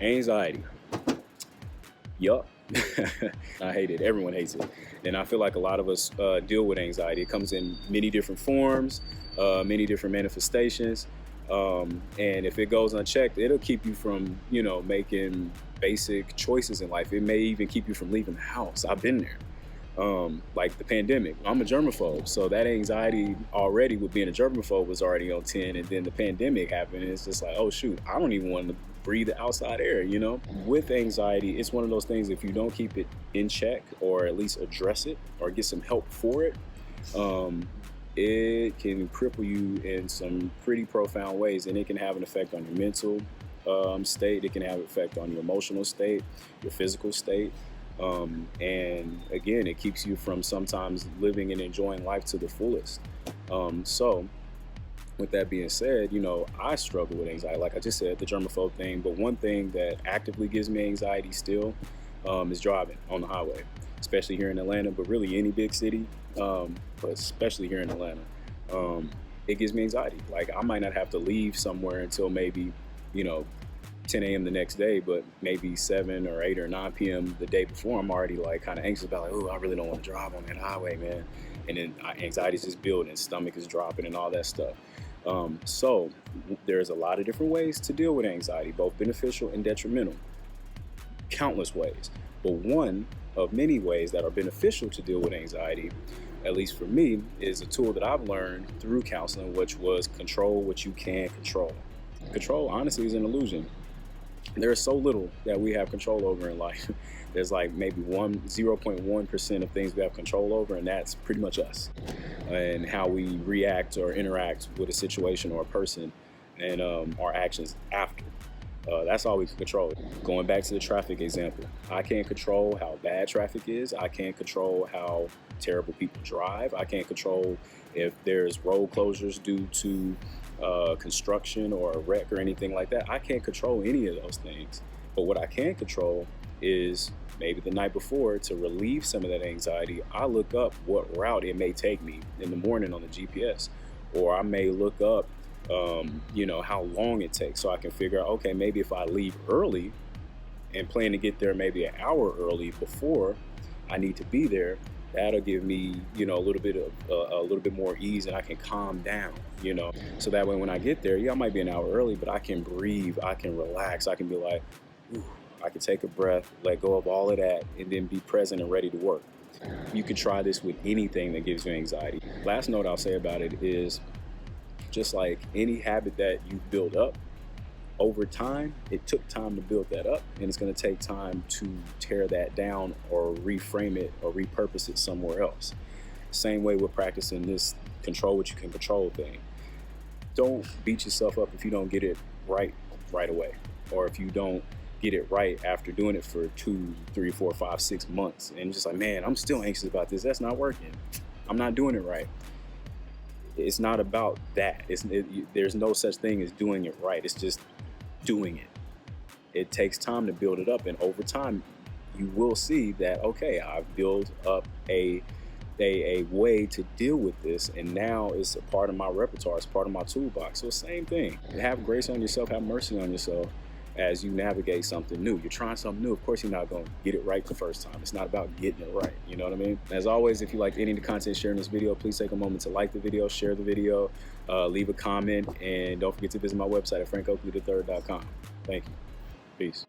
Anxiety. Yup. I hate it. Everyone hates it. And I feel like a lot of us deal with anxiety. It comes in many different forms, many different manifestations. And if it goes unchecked, it'll keep you from, making basic choices in life. It may even keep you from leaving the house. I've been there. Like the pandemic. I'm a germaphobe, so that anxiety already with being a germaphobe was already on 10, and then the pandemic happened, and it's just like, oh shoot, I don't even want to breathe the outside air, With anxiety, it's one of those things, if you don't keep it in check or at least address it or get some help for it, it can cripple you in some pretty profound ways, and it can have an effect on your mental state. It can have an effect on your emotional state, your physical state. And again, it keeps you from sometimes living and enjoying life to the fullest. So with that being said, I struggle with anxiety, like I just said, the germaphobe thing. But one thing that actively gives me anxiety still is driving on the highway, especially here in Atlanta, but really any big city, but especially here in Atlanta. It gives me anxiety. Like I might not have to leave somewhere until maybe, 10 a.m. the next day, but maybe 7 or 8 or 9 p.m. the day before, I'm already like kind of anxious about like, oh, I really don't want to drive on that highway, man. And then anxiety is just building, stomach is dropping and all that stuff. So there's a lot of different ways to deal with anxiety, both beneficial and detrimental, countless ways. But one of many ways that are beneficial to deal with anxiety, at least for me, is a tool that I've learned through counseling, which was control what you can control. Control, honestly, is an illusion. There's so little that we have control over in life. There's like maybe 0.1% of things we have control over, and that's pretty much us and how we react or interact with a situation or a person, and our actions after. That's all we can control. Going back to the traffic example, I can't control how bad traffic is. I can't control how terrible people drive. I can't control if there's road closures due to construction or a wreck or anything like that. I can't control any of those things. But what I can control is maybe the night before, to relieve some of that anxiety, I look up what route it may take me in the morning on the GPS, or I may look up how long it takes, so I can figure out, okay, maybe if I leave early and plan to get there maybe an hour early before I need to be there, that'll give me, a little bit more ease, and I can calm down, so that way when I get there, I might be an hour early, but I can breathe, I can relax, I can be like, ooh, I can take a breath, let go of all of that, and then be present and ready to work. You can try this with anything that gives you anxiety. Last note I'll say about it is, just like any habit that you build up over time, it took time to build that up, and it's going to take time to tear that down or reframe it or repurpose it somewhere else. Same way with practicing this control what you can control thing. Don't beat yourself up if you don't get it right away, or if you don't get it right after doing it for 2, 3, 4, 5, 6 months, and just like, man, I'm still anxious about this. That's not working. I'm not doing it right. It's not about that. There's no such thing as doing it right. It's just doing it. It takes time to build it up, and over time, you will see that, okay, I've built up a way to deal with this, and now it's a part of my repertoire. It's part of my toolbox. So same thing. Have grace on yourself. Have mercy on yourself as you navigate something new. You're trying something new. Of course, you're not going to get it right the first time. It's not about getting it right. You know what I mean? As always, if you like any of the content shared in this video, please take a moment to like the video, share the video, leave a comment, and don't forget to visit my website at frankoakley3rd.com. Thank you. Peace.